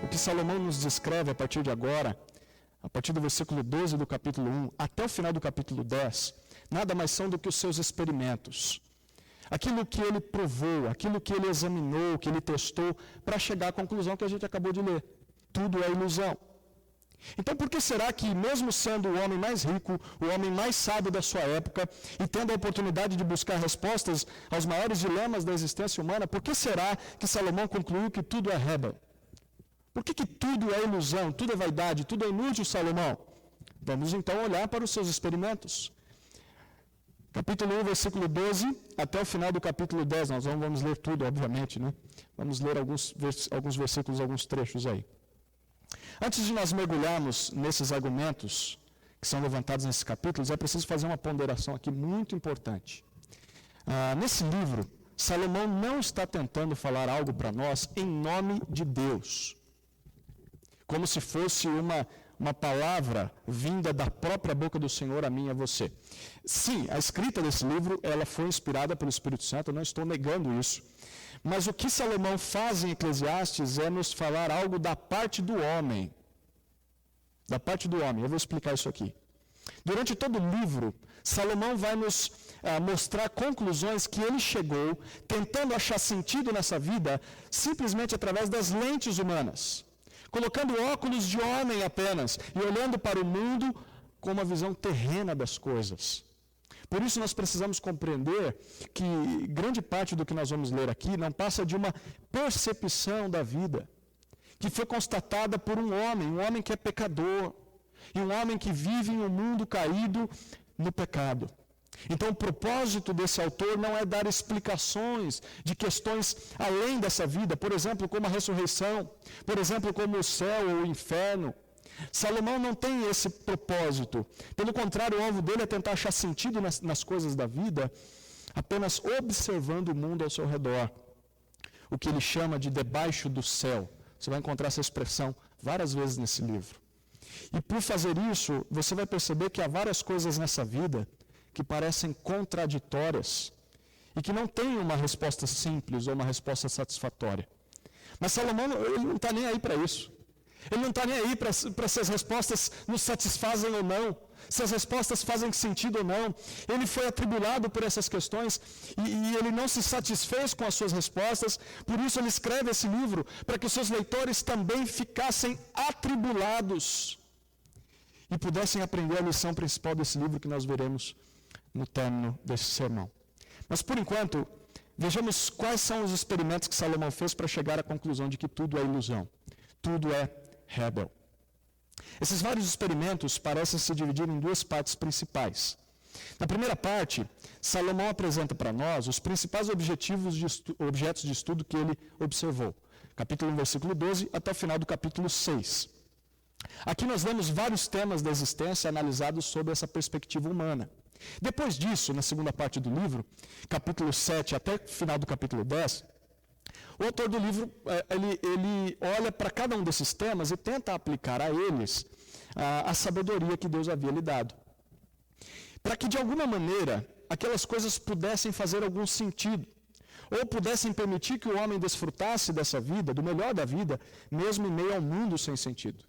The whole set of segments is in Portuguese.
que Salomão nos descreve a partir de agora, a partir do versículo 12 do capítulo 1 até o final do capítulo 10, nada mais são do que os seus experimentos. Aquilo que ele provou, aquilo que ele examinou, que ele testou, para chegar à conclusão que a gente acabou de ler. Tudo é ilusão. Então, por que será que, mesmo sendo o homem mais rico, o homem mais sábio da sua época, e tendo a oportunidade de buscar respostas aos maiores dilemas da existência humana, por que será que Salomão concluiu que tudo é Hebel? Por que tudo é ilusão, tudo é vaidade, tudo é inútil, Salomão? Vamos então olhar para os seus experimentos. Capítulo 1, versículo 12, até o final do capítulo 10. Nós não vamos ler tudo, obviamente, né? Vamos ler alguns versículos, alguns trechos aí. Antes de nós mergulharmos nesses argumentos que são levantados nesses capítulos, é preciso fazer uma ponderação aqui muito importante. Nesse livro, Salomão não está tentando falar algo para nós em nome de Deus, como se fosse uma palavra vinda da própria boca do Senhor a mim e a você. Sim, a escrita desse livro ela foi inspirada pelo Espírito Santo, eu não estou negando isso. Mas o que Salomão faz em Eclesiastes é nos falar algo da parte do homem. Da parte do homem, eu vou explicar isso aqui. Durante todo o livro, Salomão vai nos mostrar conclusões que ele chegou tentando achar sentido nessa vida simplesmente através das lentes humanas, colocando óculos de homem apenas e olhando para o mundo com uma visão terrena das coisas. Por isso nós precisamos compreender que grande parte do que nós vamos ler aqui não passa de uma percepção da vida, que foi constatada por um homem que é pecador, e um homem que vive em um mundo caído no pecado. Então o propósito desse autor não é dar explicações de questões além dessa vida, por exemplo, como a ressurreição, por exemplo, como o céu ou o inferno. Salomão não tem esse propósito. Pelo contrário, o alvo dele é tentar achar sentido nas coisas da vida, apenas observando o mundo ao seu redor. O que ele chama de debaixo do céu. Você vai encontrar essa expressão várias vezes nesse livro. E por fazer isso, você vai perceber que há várias coisas nessa vida que parecem contraditórias e que não têm uma resposta simples ou uma resposta satisfatória. Mas Salomão ele não está nem aí para isso. Ele não está nem aí para se as respostas nos satisfazem ou não, se as respostas fazem sentido ou não. Ele foi atribulado por essas questões e ele não se satisfez com as suas respostas, por isso ele escreve esse livro, para que os seus leitores também ficassem atribulados e pudessem aprender a lição principal desse livro que nós veremos no término desse sermão. Mas por enquanto, vejamos quais são os experimentos que Salomão fez para chegar à conclusão de que tudo é ilusão, tudo é Hebel. Esses vários experimentos parecem se dividir em duas partes principais. Na primeira parte, Salomão apresenta para nós os principais objetos de estudo que ele observou. Capítulo 1, versículo 12, até o final do capítulo 6. Aqui nós vemos vários temas da existência analisados sob essa perspectiva humana. Depois disso, na segunda parte do livro, capítulo 7 até o final do capítulo 10, o autor do livro, ele olha para cada um desses temas e tenta aplicar a eles a sabedoria que Deus havia lhe dado. Para que, de alguma maneira, aquelas coisas pudessem fazer algum sentido, ou pudessem permitir que o homem desfrutasse dessa vida, do melhor da vida, mesmo em meio ao mundo sem sentido.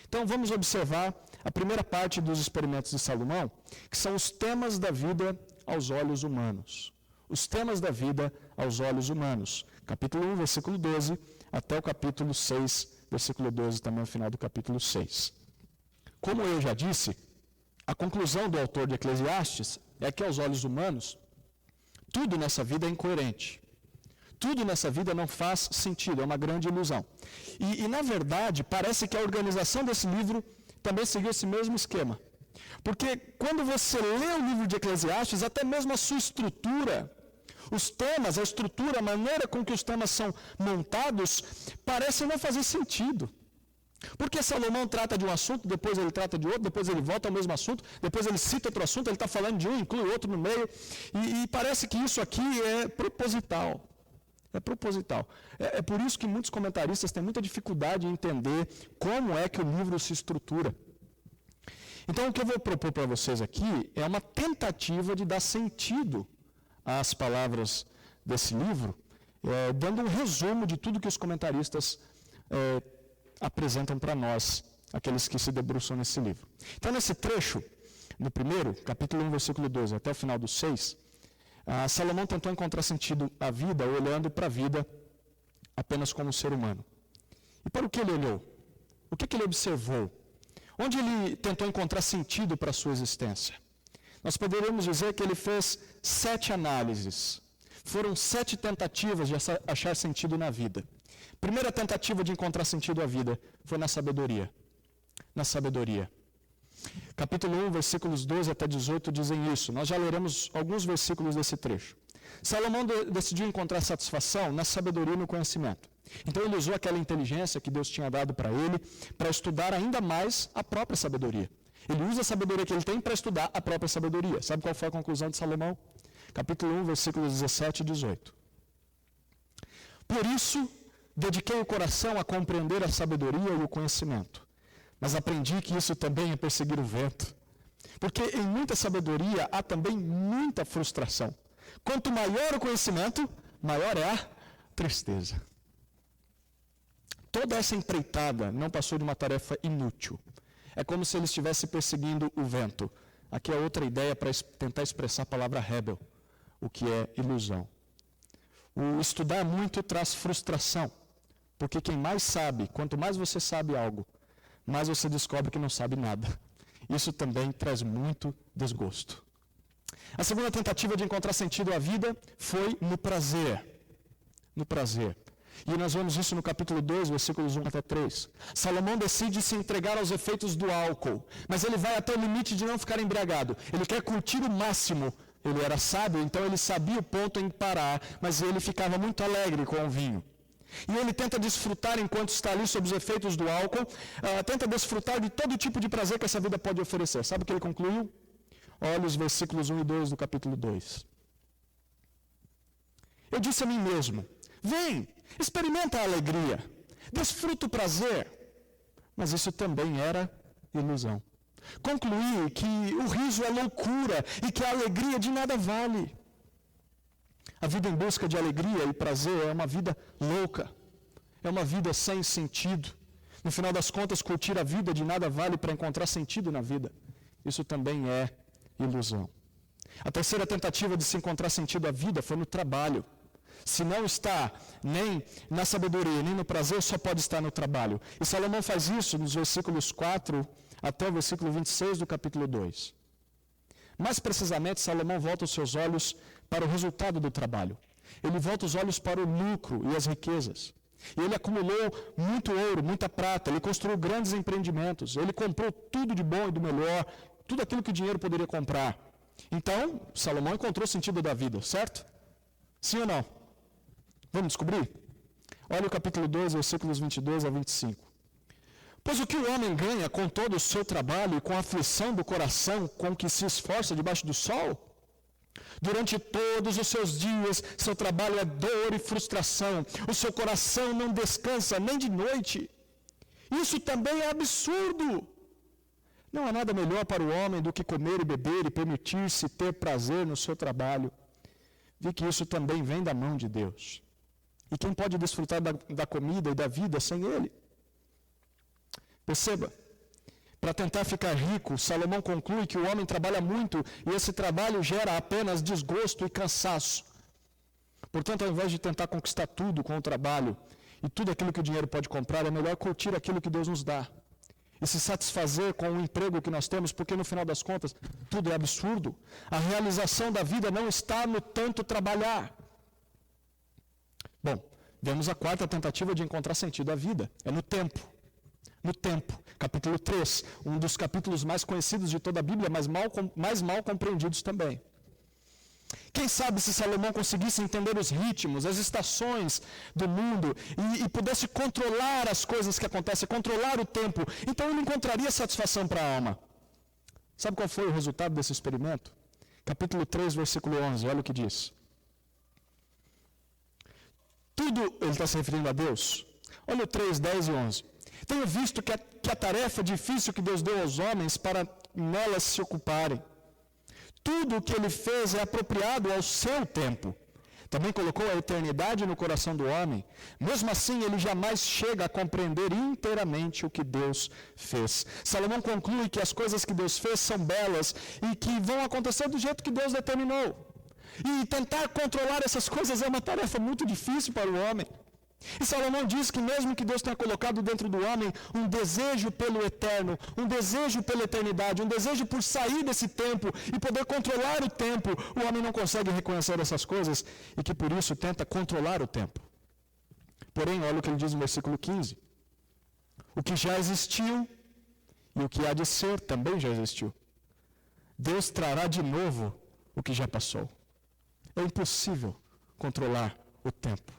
Então, vamos observar a primeira parte dos experimentos de Salomão, que são os temas da vida aos olhos humanos. Os temas da vida aos olhos humanos. Capítulo 1, versículo 12, até o capítulo 6, versículo 12, também ao final do capítulo 6. Como eu já disse, a conclusão do autor de Eclesiastes é que aos olhos humanos, tudo nessa vida é incoerente. Tudo nessa vida não faz sentido, é uma grande ilusão. E na verdade, parece que a organização desse livro também seguiu esse mesmo esquema. Porque quando você lê o livro de Eclesiastes, até mesmo a sua estrutura, os temas, a estrutura, a maneira com que os temas são montados, parecem não fazer sentido. Porque Salomão trata de um assunto, depois ele trata de outro, depois ele volta ao mesmo assunto, depois ele cita outro assunto, ele está falando de um, inclui outro no meio, e parece que isso aqui é proposital. É proposital. É por isso que muitos comentaristas têm muita dificuldade em entender como é que o livro se estrutura. Então, o que eu vou propor para vocês aqui é uma tentativa de dar sentido às palavras desse livro, dando um resumo de tudo que os comentaristas apresentam para nós, aqueles que se debruçam nesse livro. Então, nesse trecho, no primeiro, capítulo 1, versículo 12, até o final do 6, Salomão tentou encontrar sentido à vida, olhando para a vida apenas como um ser humano. E para o que ele olhou? O que ele observou? Onde ele tentou encontrar sentido para a sua existência? Nós poderíamos dizer que ele fez 7 análises. Foram 7 tentativas de achar sentido na vida. Primeira tentativa de encontrar sentido à vida foi na sabedoria. Na sabedoria. Capítulo 1, versículos 12 até 18 dizem isso. Nós já leremos alguns versículos desse trecho. Salomão decidiu encontrar satisfação na sabedoria e no conhecimento. Então ele usou aquela inteligência que Deus tinha dado para ele para estudar ainda mais a própria sabedoria. Ele usa a sabedoria que ele tem para estudar a própria sabedoria. Sabe qual foi a conclusão de Salomão? Capítulo 1, versículos 17 e 18. Por isso, dediquei o coração a compreender a sabedoria e o conhecimento. Mas aprendi que isso também é perseguir o vento. Porque em muita sabedoria há também muita frustração. Quanto maior o conhecimento, maior é a tristeza. Toda essa empreitada não passou de uma tarefa inútil. É como se ele estivesse perseguindo o vento. Aqui é outra ideia para tentar expressar a palavra rebel, o que é ilusão. O estudar muito traz frustração, porque quem mais sabe, quanto mais você sabe algo, mais você descobre que não sabe nada. Isso também traz muito desgosto. A segunda tentativa de encontrar sentido à vida foi no prazer. No prazer. E nós vemos isso no capítulo 2, versículos 1 até 3. Salomão decide se entregar aos efeitos do álcool, mas ele vai até o limite de não ficar embriagado. Ele quer curtir o máximo. Ele era sábio, então ele sabia o ponto em parar, mas ele ficava muito alegre com o vinho. E ele tenta desfrutar, enquanto está ali sob os efeitos do álcool, tenta desfrutar de todo tipo de prazer que essa vida pode oferecer. Sabe o que ele concluiu? Olha os versículos 1 e 2 do capítulo 2. Eu disse a mim mesmo, vem, experimenta a alegria, desfruta o prazer. Mas isso também era ilusão. Concluí que o riso é loucura e que a alegria de nada vale. A vida em busca de alegria e prazer é uma vida louca. É uma vida sem sentido. No final das contas, curtir a vida de nada vale para encontrar sentido na vida. Isso também é ilusão. A terceira tentativa de se encontrar sentido à vida foi no trabalho. Se não está nem na sabedoria, nem no prazer, só pode estar no trabalho. E Salomão faz isso nos versículos 4 até o versículo 26 do capítulo 2. Mais precisamente, Salomão volta os seus olhos para o resultado do trabalho. Ele volta os olhos para o lucro e as riquezas. E ele acumulou muito ouro, muita prata, ele construiu grandes empreendimentos, ele comprou tudo de bom e do melhor, tudo aquilo que o dinheiro poderia comprar. Então, Salomão encontrou sentido da vida, certo? Sim ou não? Vamos descobrir? Olha o capítulo 2, versículos 22 a 25. Pois o que o homem ganha com todo o seu trabalho e com a aflição do coração com que se esforça debaixo do sol? Durante todos os seus dias, seu trabalho é dor e frustração. O seu coração não descansa nem de noite. Isso também é absurdo. Não há nada melhor para o homem do que comer e beber e permitir-se ter prazer no seu trabalho. Vi que isso também vem da mão de Deus. E quem pode desfrutar da comida e da vida sem Ele? Perceba, para tentar ficar rico, Salomão conclui que o homem trabalha muito e esse trabalho gera apenas desgosto e cansaço. Portanto, ao invés de tentar conquistar tudo com o trabalho e tudo aquilo que o dinheiro pode comprar, é melhor curtir aquilo que Deus nos dá e se satisfazer com o emprego que nós temos, porque no final das contas, tudo é absurdo. A realização da vida não está no tanto trabalhar. Bom, vemos a quarta tentativa de encontrar sentido à vida, é no tempo. No tempo, capítulo 3, um dos capítulos mais conhecidos de toda a Bíblia, mas mais mal compreendidos também. Quem sabe se Salomão conseguisse entender os ritmos, as estações do mundo e pudesse controlar as coisas que acontecem, controlar o tempo, então ele encontraria satisfação para a alma. Sabe qual foi o resultado desse experimento? Capítulo 3, versículo 11, olha o que diz. Tudo, ele está se referindo a Deus. Olha o 3, 10 e 11. Tenho visto que a tarefa difícil que Deus deu aos homens para nelas se ocuparem. Tudo o que ele fez é apropriado ao seu tempo. Também colocou a eternidade no coração do homem. Mesmo assim, ele jamais chega a compreender inteiramente o que Deus fez. Salomão conclui que as coisas que Deus fez são belas e que vão acontecer do jeito que Deus determinou. E tentar controlar essas coisas é uma tarefa muito difícil para o homem. E Salomão diz que mesmo que Deus tenha colocado dentro do homem um desejo pelo eterno, um desejo pela eternidade, um desejo por sair desse tempo e poder controlar o tempo, o homem não consegue reconhecer essas coisas e que por isso tenta controlar o tempo. Porém, olha o que ele diz no versículo 15. O que já existiu e o que há de ser também já existiu. Deus trará de novo o que já passou. É impossível controlar o tempo.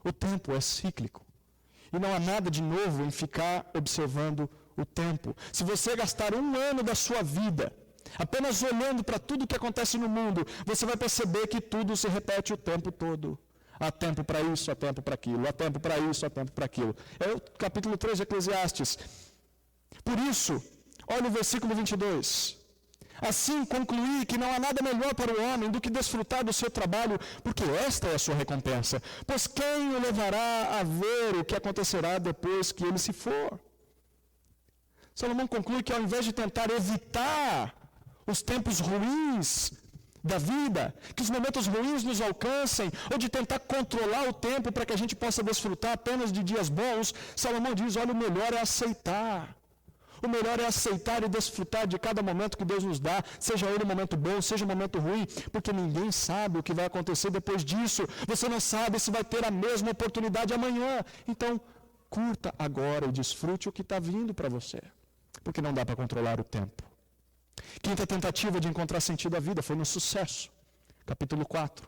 O tempo é cíclico. E não há nada de novo em ficar observando o tempo. Se você gastar 1 ano da sua vida apenas olhando para tudo que acontece no mundo, você vai perceber que tudo se repete o tempo todo. Há tempo para isso, há tempo para aquilo, há tempo para isso, há tempo para aquilo. É o capítulo 3 de Eclesiastes. Por isso, olha o versículo 22. Assim concluí que não há nada melhor para o homem do que desfrutar do seu trabalho, porque esta é a sua recompensa. Pois quem o levará a ver o que acontecerá depois que ele se for? Salomão conclui que ao invés de tentar evitar os tempos ruins da vida, que os momentos ruins nos alcancem, ou de tentar controlar o tempo para que a gente possa desfrutar apenas de dias bons, Salomão diz, olha, o melhor é aceitar. O melhor é aceitar e desfrutar de cada momento que Deus nos dá, seja ele um momento bom, seja um momento ruim, porque ninguém sabe o que vai acontecer depois disso. Você não sabe se vai ter a mesma oportunidade amanhã. Então, curta agora e desfrute o que está vindo para você, porque não dá para controlar o tempo. Quinta tentativa de encontrar sentido à vida foi no sucesso. Capítulo 4.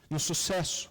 No sucesso.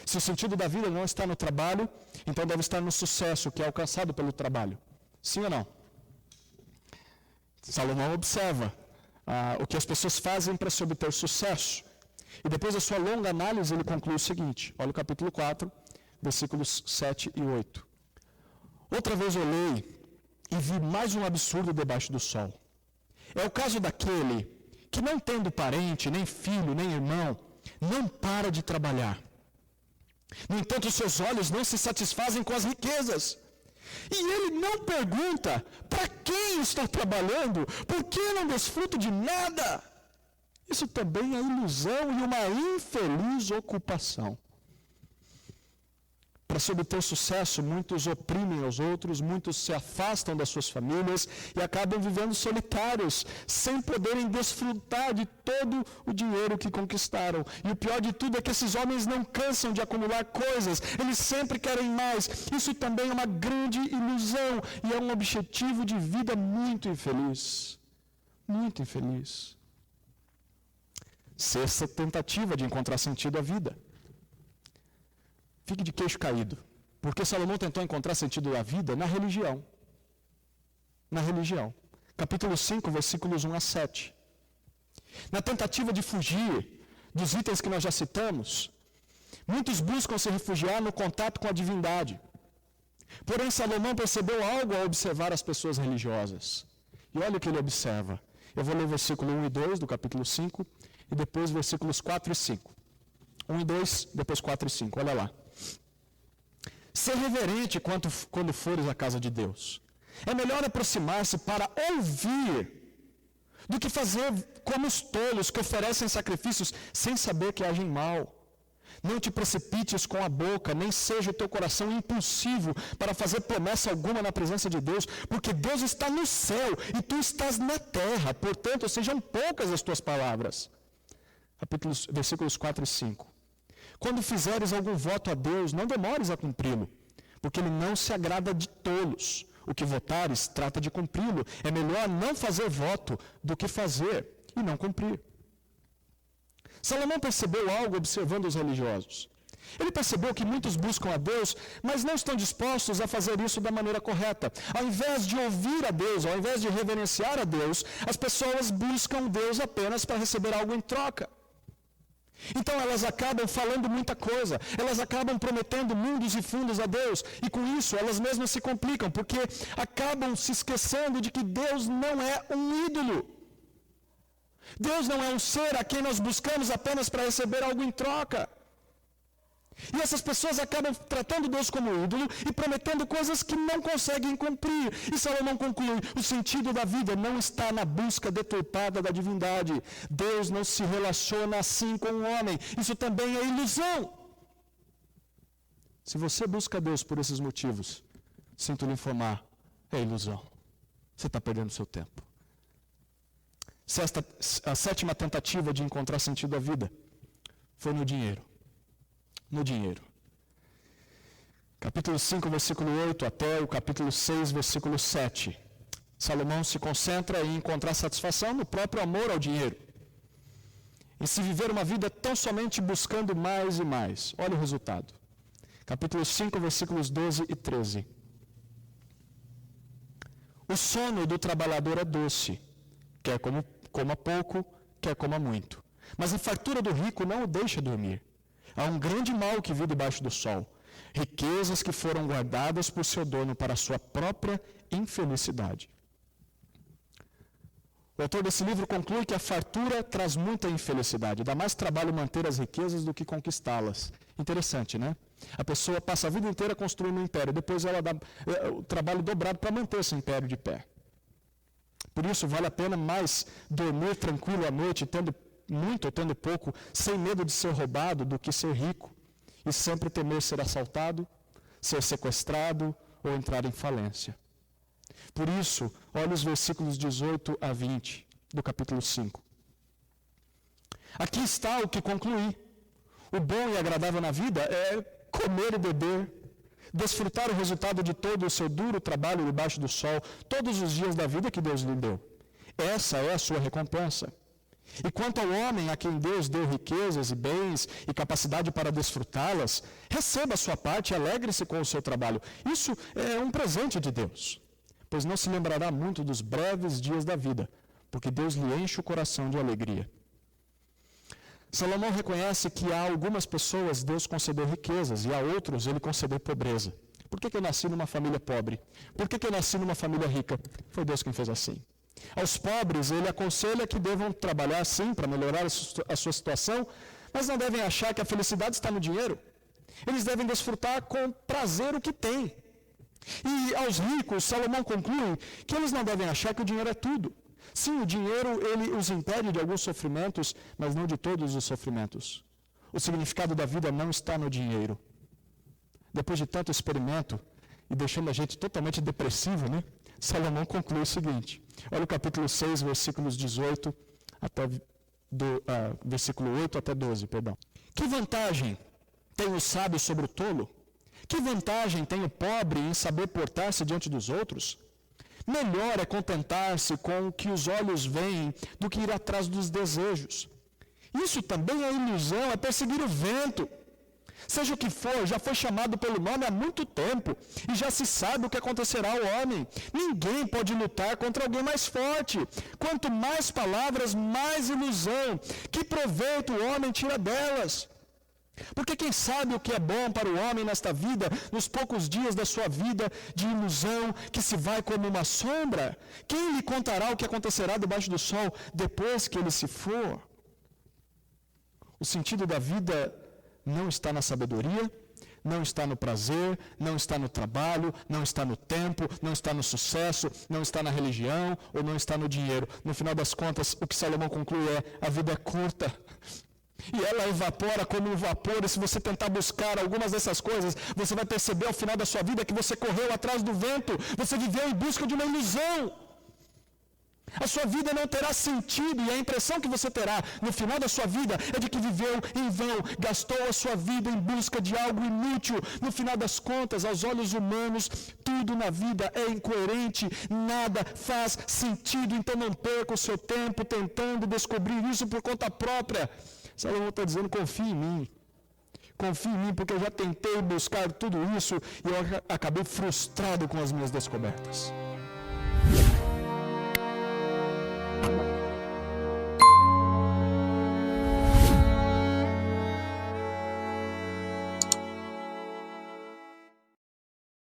Se o sentido da vida não está no trabalho, então deve estar no sucesso que é alcançado pelo trabalho. Sim ou não? Salomão observa o que as pessoas fazem para se obter sucesso. E depois da sua longa análise, ele conclui o seguinte. Olha o capítulo 4, versículos 7 e 8. Outra vez olhei e vi mais um absurdo debaixo do sol. É o caso daquele que, não tendo parente, nem filho, nem irmão, não para de trabalhar. No entanto, seus olhos não se satisfazem com as riquezas. E ele não pergunta para quem estou trabalhando, por que não desfruto de nada. Isso também é ilusão e uma infeliz ocupação. Para se obter sucesso, muitos oprimem aos outros, muitos se afastam das suas famílias e acabam vivendo solitários, sem poderem desfrutar de todo o dinheiro que conquistaram. E o pior de tudo é que esses homens não cansam de acumular coisas, eles sempre querem mais. Isso também é uma grande ilusão e é um objetivo de vida muito infeliz. Muito infeliz. Sexta tentativa de encontrar sentido à vida. Fique de queixo caído, porque Salomão tentou encontrar sentido da vida na religião. Na religião. Capítulo 5, versículos 1 a 7. Na tentativa de fugir dos itens que nós já citamos, muitos buscam se refugiar no contato com a divindade. Porém, Salomão percebeu algo ao observar as pessoas religiosas. E olha o que ele observa. Eu vou ler o versículo 1 e 2 do capítulo 5, e depois versículos 4 e 5. 1 e 2, depois 4 e 5. Olha lá. Ser reverente quando fores à casa de Deus. É melhor aproximar-se para ouvir do que fazer como os tolos que oferecem sacrifícios sem saber que agem mal. Não te precipites com a boca, nem seja o teu coração impulsivo para fazer promessa alguma na presença de Deus, porque Deus está no céu e tu estás na terra, portanto sejam poucas as tuas palavras. Versículos 4 e 5. Quando fizeres algum voto a Deus, não demores a cumpri-lo, porque ele não se agrada de tolos. O que votares, trata de cumpri-lo. É melhor não fazer voto do que fazer e não cumprir. Salomão percebeu algo observando os religiosos. Ele percebeu que muitos buscam a Deus, mas não estão dispostos a fazer isso da maneira correta. Ao invés de ouvir a Deus, ao invés de reverenciar a Deus, as pessoas buscam Deus apenas para receber algo em troca. Então elas acabam falando muita coisa, elas acabam prometendo mundos e fundos a Deus, e com isso elas mesmas se complicam, porque acabam se esquecendo de que Deus não é um ídolo. Deus não é um ser a quem nós buscamos apenas para receber algo em troca. E essas pessoas acabam tratando Deus como ídolo e prometendo coisas que não conseguem cumprir. E Salomão conclui: o sentido da vida não está na busca deturpada da divindade. Deus não se relaciona assim com o homem. Isso também é ilusão. Se você busca Deus por esses motivos, sinto lhe informar, é ilusão. Você está perdendo seu tempo. A sétima tentativa de encontrar sentido à vida foi no dinheiro. No dinheiro. Capítulo 5, versículo 8 até o capítulo 6, versículo 7. Salomão se concentra em encontrar satisfação no próprio amor ao dinheiro. Em se viver uma vida tão somente buscando mais e mais. Olha o resultado. Capítulo 5, versículos 12 e 13. O sono do trabalhador é doce, quer coma pouco, quer coma muito. Mas a fartura do rico não o deixa dormir. Há um grande mal que vive debaixo do sol, riquezas que foram guardadas por seu dono para a sua própria infelicidade. O autor desse livro conclui que a fartura traz muita infelicidade, dá mais trabalho manter as riquezas do que conquistá-las. Interessante, né? A pessoa passa a vida inteira construindo um império, depois ela dá o trabalho dobrado para manter esse império de pé. Por isso, vale a pena mais dormir tranquilo à noite, tendo muito ou tendo pouco, sem medo de ser roubado, do que ser rico e sempre temer ser assaltado, ser sequestrado ou entrar em falência. Por isso, olha os versículos 18 a 20 do capítulo 5. Aqui está o que concluí. O bom e agradável na vida é comer e beber, desfrutar o resultado de todo o seu duro trabalho debaixo do sol, todos os dias da vida que Deus lhe deu. Essa é a sua recompensa. E quanto ao homem a quem Deus deu riquezas e bens e capacidade para desfrutá-las, receba a sua parte e alegre-se com o seu trabalho. Isso é um presente de Deus, pois não se lembrará muito dos breves dias da vida, porque Deus lhe enche o coração de alegria. Salomão reconhece que a algumas pessoas Deus concedeu riquezas e a outros ele concedeu pobreza. Por que eu nasci numa família pobre? Por que eu nasci numa família rica? Foi Deus quem fez assim. Aos pobres, ele aconselha que devam trabalhar sim para melhorar a sua situação, mas não devem achar que a felicidade está no dinheiro. Eles devem desfrutar com prazer o que têm. E aos ricos, Salomão conclui que eles não devem achar que o dinheiro é tudo. Sim, o dinheiro ele os impede de alguns sofrimentos, mas não de todos os sofrimentos. O significado da vida não está no dinheiro. Depois de tanto experimento, e deixando a gente totalmente depressivo, né? Salomão conclui o seguinte. Olha o capítulo 6, versículos 18 até versículo 8 até 12, perdão. Que vantagem tem o sábio sobre o tolo? Que vantagem tem o pobre em saber portar-se diante dos outros? Melhor é contentar-se com o que os olhos veem do que ir atrás dos desejos. Isso também é ilusão, é perseguir o vento. Seja o que for, já foi chamado pelo nome há muito tempo e já se sabe o que acontecerá ao homem. Ninguém pode lutar contra alguém mais forte. Quanto mais palavras, mais ilusão. Que proveito o homem tira delas? Porque quem sabe o que é bom para o homem nesta vida, nos poucos dias da sua vida de ilusão, que se vai como uma sombra? Quem lhe contará o que acontecerá debaixo do sol depois que ele se for? O sentido da vida não está na sabedoria, não está no prazer, não está no trabalho, não está no tempo, não está no sucesso, não está na religião ou não está no dinheiro. No final das contas, o que Salomão conclui é: a vida é curta. E ela evapora como um vapor, e se você tentar buscar algumas dessas coisas, você vai perceber ao final da sua vida que você correu atrás do vento, você viveu em busca de uma ilusão. A sua vida não terá sentido, e a impressão que você terá no final da sua vida é de que viveu em vão, gastou a sua vida em busca de algo inútil. No final das contas, aos olhos humanos, tudo na vida é incoerente, nada faz sentido, então não perca o seu tempo tentando descobrir isso por conta própria. Salomão está dizendo: confie em mim. Confie em mim, porque eu já tentei buscar tudo isso e eu acabei frustrado com as minhas descobertas.